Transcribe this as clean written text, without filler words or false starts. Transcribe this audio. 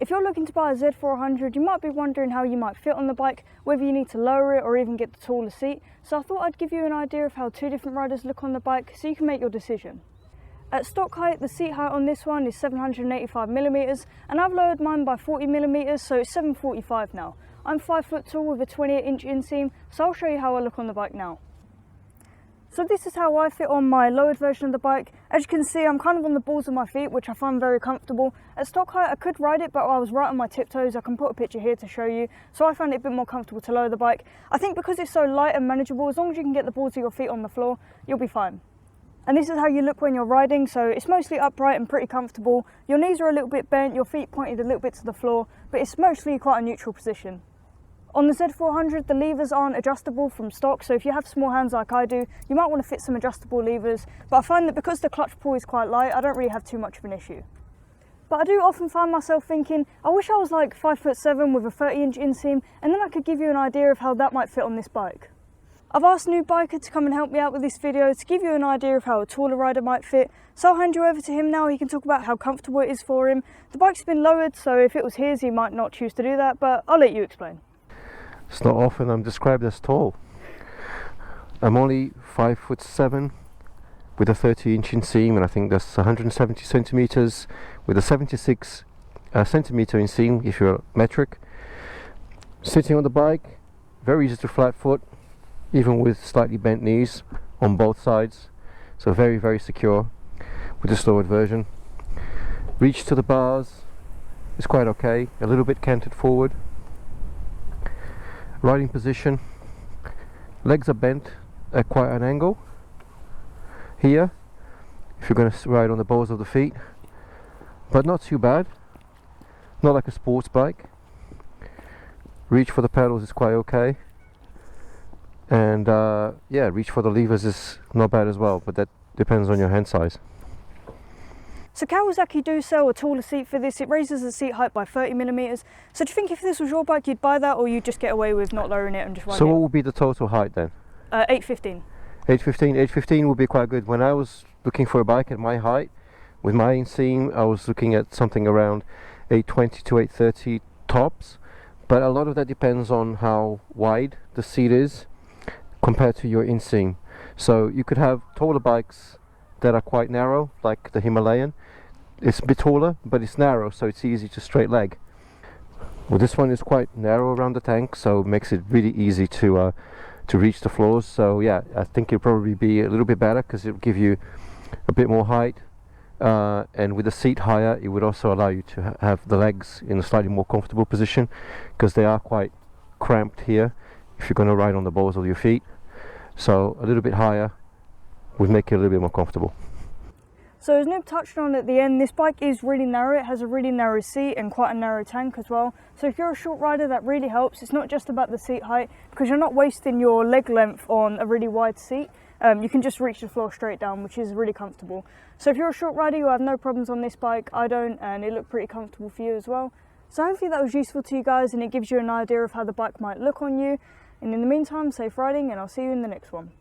If you're looking to buy a Z400, you might be wondering how you might fit on the bike, whether you need to lower it or even get the taller seat. So I thought I'd give you an idea of how two different riders look on the bike so you can make your decision. At stock height, the seat height on this one is 785mm, and I've lowered mine by 40mm, so it's 745 now. I'm 5 foot tall with a 28-inch inseam, so I'll show you how I look on the bike now. So this is how I fit on my lowered version of the bike. As you can see, I'm kind of on the balls of my feet, which I find very comfortable. At stock height, I could ride it, but I was right on my tiptoes. I can put a picture here to show you. So I found it a bit more comfortable to lower the bike. I think because it's so light and manageable, as long as you can get the balls of your feet on the floor, you'll be fine. And this is how you look when you're riding, so it's mostly upright and pretty comfortable. Your knees are a little bit bent, your feet pointed a little bit to the floor, but it's mostly quite a neutral position. On the Z400, the levers aren't adjustable from stock, so if you have small hands like I do, you might want to fit some adjustable levers, but I find that because the clutch pull is quite light, I don't really have too much of an issue. But I do often find myself thinking, I wish I was like 5'7" with a 30-inch inseam, and then I could give you an idea of how that might fit on this bike. I've asked Noobiker to come and help me out with this video to give you an idea of how a taller rider might fit, so I'll hand you over to him now. He can talk about how comfortable it is for him. The bike's been lowered, so if it was his, he might not choose to do that, but I'll let you explain. It's not often I'm described as tall. I'm only 5'7" with a 30-inch inseam, and I think that's 170 centimeters with a 76 centimeter inseam if you're metric. Sitting on the bike, very easy to flat foot, even with slightly bent knees on both sides. So very, very secure with this lowered version. Reach to the bars is quite okay, a little bit canted forward. Riding position, legs are bent at quite an angle here if you're going to ride on the balls of the feet, but not too bad, not like a sports bike. Reach for the pedals is quite okay, and yeah, reach for the levers is not bad as well, but that depends on your hand size. So Kawasaki do sell a taller seat for this. It raises the seat height by 30mm. So do you think if this was your bike you'd buy that, or you'd just get away with not lowering it and just riding So it? what would be the total height then? 815. 815 would be quite good. When I was looking for a bike at my height with my inseam, I was looking at something around 820 to 830 tops, but a lot of that depends on how wide the seat is compared to your inseam. So you could have taller bikes that are quite narrow, like the Himalayan. It's a bit taller, but it's narrow, so it's easy to straight leg. Well, this one is quite narrow around the tank, so it makes it really easy to reach the floors. So yeah, I think it'll probably be a little bit better because it'll give you a bit more height, and with the seat higher, it would also allow you to have the legs in a slightly more comfortable position, because they are quite cramped here if you're going to ride on the balls of your feet. So a little bit higher would make it a little bit more comfortable. So as Noob touched on at the end, this bike is really narrow. It has a really narrow seat and quite a narrow tank as well. So if you're a short rider, that really helps. It's not just about the seat height, because you're not wasting your leg length on a really wide seat. You can just reach the floor straight down, which is really comfortable. So if you're a short rider, you'll have no problems on this bike. I don't, and it looked pretty comfortable for you as well. So hopefully that was useful to you guys, and it gives you an idea of how the bike might look on you. And in the meantime, safe riding, and I'll see you in the next one.